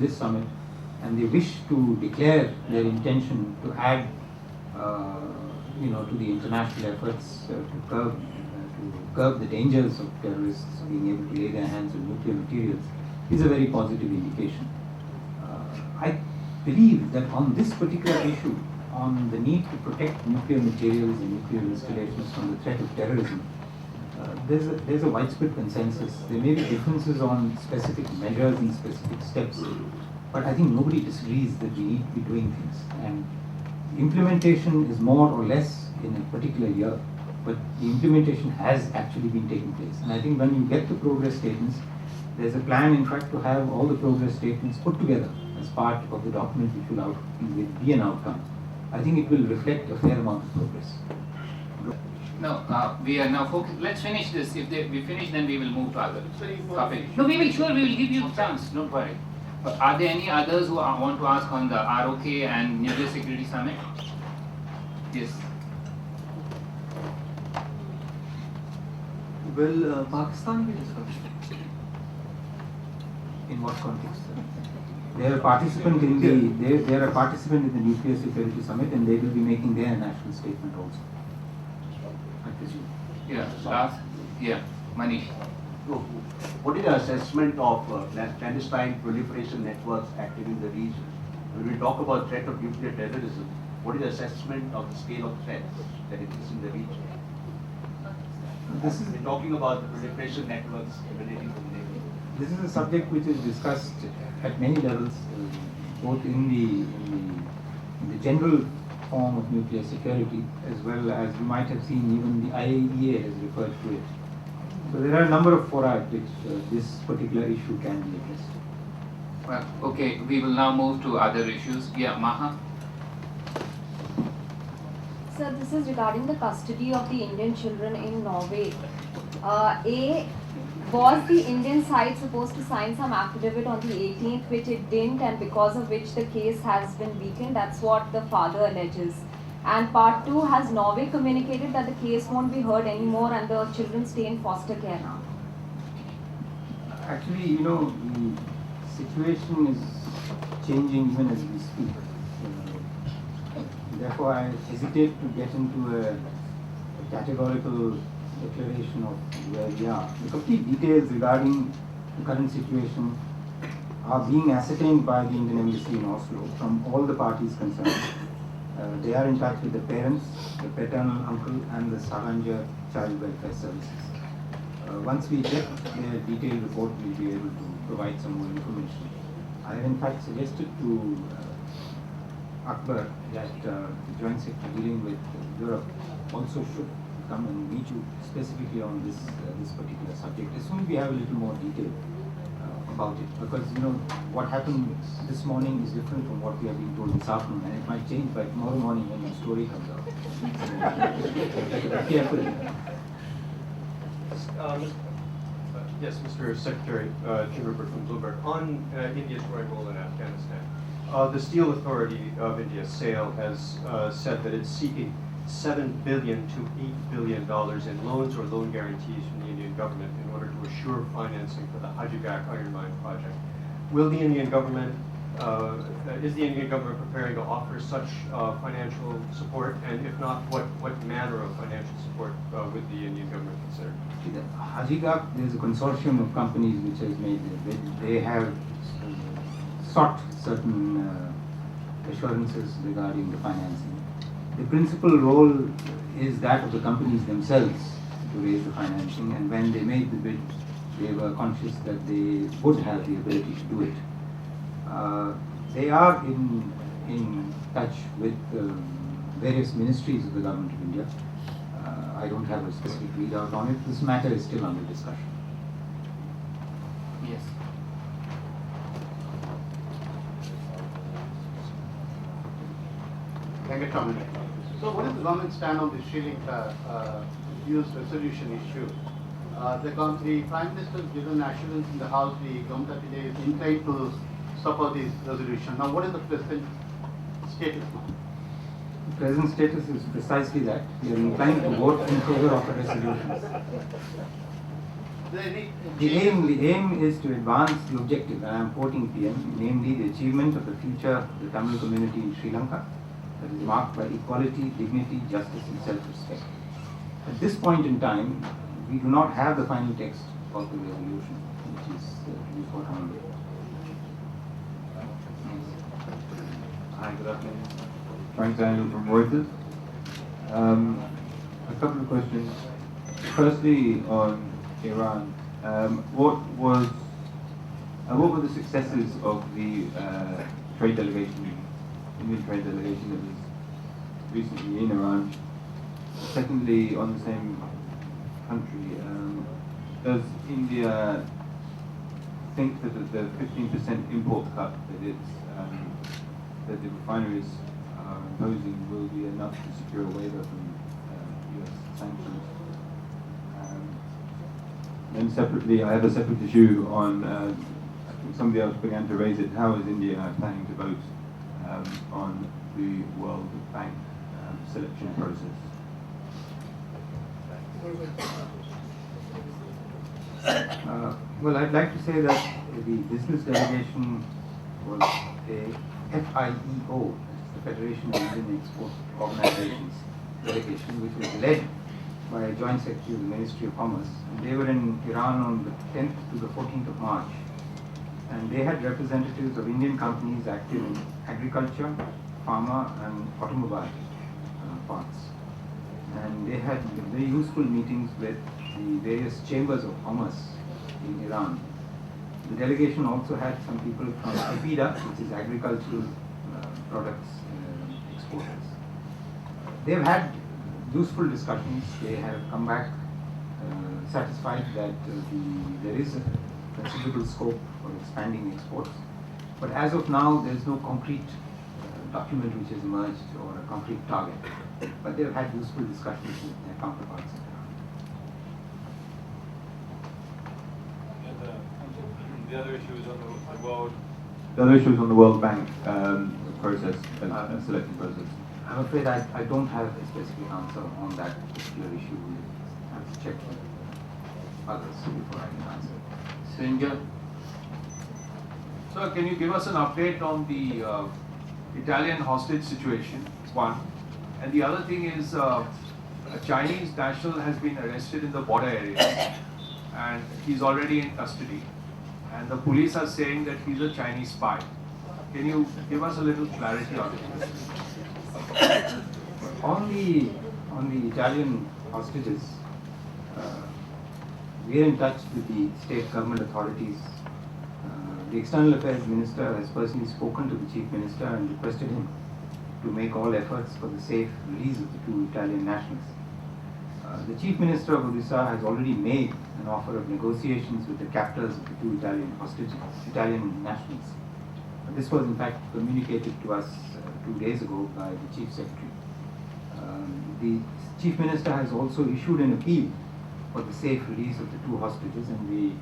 this summit, and they wish to declare their intention to add, to the international efforts to curb the dangers of terrorists being able to lay their hands on nuclear materials, is a very positive indication. I believe that on this particular issue, on the need to protect nuclear materials and nuclear installations from the threat of terrorism, there's a widespread consensus. There may be differences on specific measures and specific steps, but I think nobody disagrees that we need to be doing things. And implementation is more or less in a particular year, but the implementation has actually been taking place. And I think when you get the progress statements, there's a plan, in fact, to have all the progress statements put together as part of the document which will be an outcome. I think it will reflect a fair amount of progress. No, we are now focused. Let's finish this. If we finish, then we will move to other topic. No, we will give you a chance. Don't worry. Are there any others who want to ask on the ROK and Nuclear Security Summit? Yes. Will Pakistan be discussed? In what context? They are a participant in the Nuclear Security Summit, and they will be making their national statement also. I presume. Yeah. Last. Yeah. Manish. What is the assessment of clandestine proliferation networks active in the region? When we talk about threat of nuclear terrorism, what is the assessment of the scale of threat that exists in the region? We're talking about the proliferation networks emanating from the Navy. This is a subject which is discussed at many levels, both in the general form of nuclear security, as well as you might have seen even the IAEA has referred to it. So there are a number of fora at which this particular issue can be addressed. Well, okay, we will now move to other issues. Yeah, Maha. Sir, this is regarding the custody of the Indian children in Norway. Was the Indian side supposed to sign some affidavit on the 18th, which it didn't, and because of which the case has been weakened? That's what the father alleges. And part 2, has Norway communicated that the case won't be heard anymore and the children stay in foster care now? Actually, the situation is changing even as we speak. Therefore, I hesitate to get into a categorical declaration of where we are. The complete details regarding the current situation are being ascertained by the Indian Embassy in Oslo from all the parties concerned. They are in touch with the parents, the paternal uncle, and the Saranja Child Welfare Services. Once we get their detailed report, we'll be able to provide some more information. I have in fact suggested to Akbar that the Joint Secretary dealing with Europe also should come and meet you specifically on this particular subject as soon as we have a little more detail about it, because what happened this morning is different from what we have been told this afternoon, and it might change by tomorrow morning when your story comes out. So, carefully. Yes, Mr. Secretary, Jim Rupert from Bloomberg. On India's growing role in Afghanistan, the Steel Authority of India, SAIL, has said that it's seeking $7 billion to $8 billion in loans or loan guarantees from the Indian government in order to assure financing for the Hajibak iron mine project. Will the Indian government, is the Indian government preparing to offer such financial support? And if not, what manner of financial support would the Indian government consider? Hajibak, there's a consortium of companies which has made it. They have sought certain assurances regarding the financing. The principal role is that of the companies themselves to raise the financing, and when they made the bid, they were conscious that they would have the ability to do it. They are in touch with various ministries of the government of India. I don't have a specific readout on it. This matter is still under discussion. Yes. Thank you, Tom. So what is the government stand on the Sri Lanka use resolution issue? The Prime Minister has given assurance in the House, the government of India is inclined to support this resolution. Now what is the present status now? The present status is precisely that. We are inclined to vote in favor of a resolution. The aim is to advance the objective, and I am quoting PM, namely the achievement of the future of the Tamil community in Sri Lanka that is marked by equality, dignity, justice and self-respect. At this point in time, we do not have the final text of the resolution, which is to be for Hon'ble. Hi, good afternoon. Frank Daniel from Reuters. A couple of questions. Firstly, on Iran, what were the successes of the trade delegation, Indian trade delegation that was recently in Iran? Secondly, on the same country, does India think that the 15% import cut that the refineries are imposing will be enough to secure a waiver from US sanctions? Then separately, I have a separate issue on, I think somebody else began to raise it, how is India planning to vote on the World Bank selection process? Well, I'd like to say that the business delegation was a FIEO, the Federation of Indian Export Organizations delegation, which was led by a joint secretary of the Ministry of Commerce. And they were in Iran on the 10th to the 14th of March. And they had representatives of Indian companies active in agriculture, pharma, and automobile parts. And they had very useful meetings with the various chambers of commerce in Iran. The delegation also had some people from APIDA, which is agricultural products exporters. They've had useful discussions. They have come back satisfied that there is a considerable scope for expanding exports. But as of now, there is no concrete document which has emerged or a concrete target. But they've had useful discussions with their counterparts. The other issue is on the world. The other issue is on the World Bank process, selection process. I'm afraid I don't have a specific answer on that particular issue. I have to check with others before I can answer. Sinja? Sir, can you give us an update on the Italian hostage situation, one? And the other thing is a Chinese national has been arrested in the border area and he's already in custody. And the police are saying that he's a Chinese spy. Can you give us a little clarity on it? On the Italian hostages, we are in touch with the state government authorities. The External Affairs Minister has personally spoken to the Chief Minister and requested him to make all efforts for the safe release of the two Italian nationals. The Chief Minister of Odisha has already made an offer of negotiations with the captors of the two Italian nationals. This was in fact communicated to us 2 days ago by the Chief Secretary. The Chief Minister has also issued an appeal for the safe release of the two hostages, and we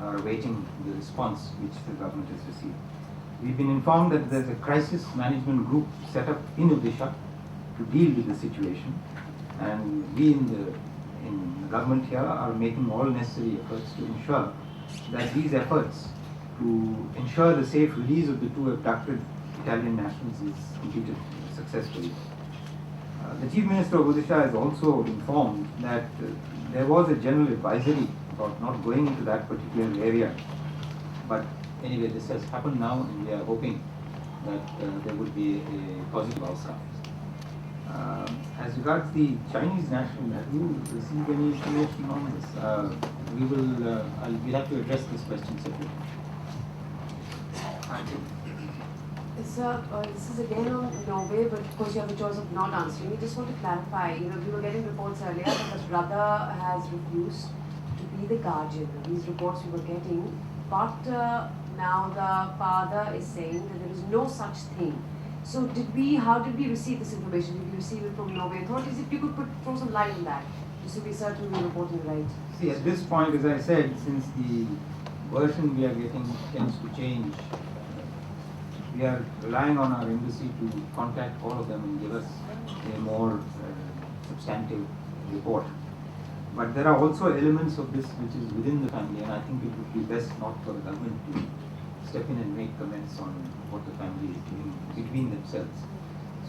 are awaiting the response which the government has received. We've been informed that there's a crisis management group set up in Odisha to deal with the situation, and we in the government here are making all necessary efforts to ensure that these efforts to ensure the safe release of the two abducted Italian nationals is completed successfully. The Chief Minister of Odisha has also informed that there was a general advisory about not going into that particular area. But anyway, this has happened now, and we are hoping that there would be a positive outcome. As regards the Chinese national, have you received any information on this? We'll have to address this question separately. Sir, this is again on Norway, but of course you have the choice of not answering. We just want to clarify, we were getting reports earlier that his brother has refused to be the guardian. These reports we were getting, but now the father is saying that there is no such thing. So how did we receive this information? Did we receive it from Norway authorities? If you could throw some light on that, just to be certain we're reporting right. See, at this point, as I said, since the version we are getting tends to change, we are relying on our embassy to contact all of them and give us a more substantive report. But there are also elements of this which is within the family, and I think it would be best not for the government to step in and make comments on what the family is doing between themselves.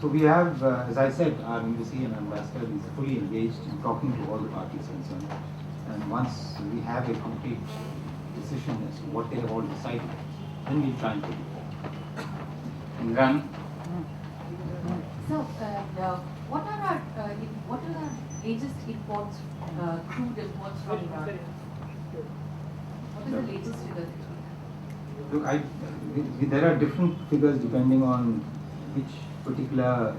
So we have, as I said, our embassy and ambassador is fully engaged in talking to all the parties concerned. And once we have a complete decision as to what they have all decided, then we'll try and take it forward. Run. So, what are our latest imports, crude imports from Iran? What is the latest figure? Look, there are different figures depending on which particular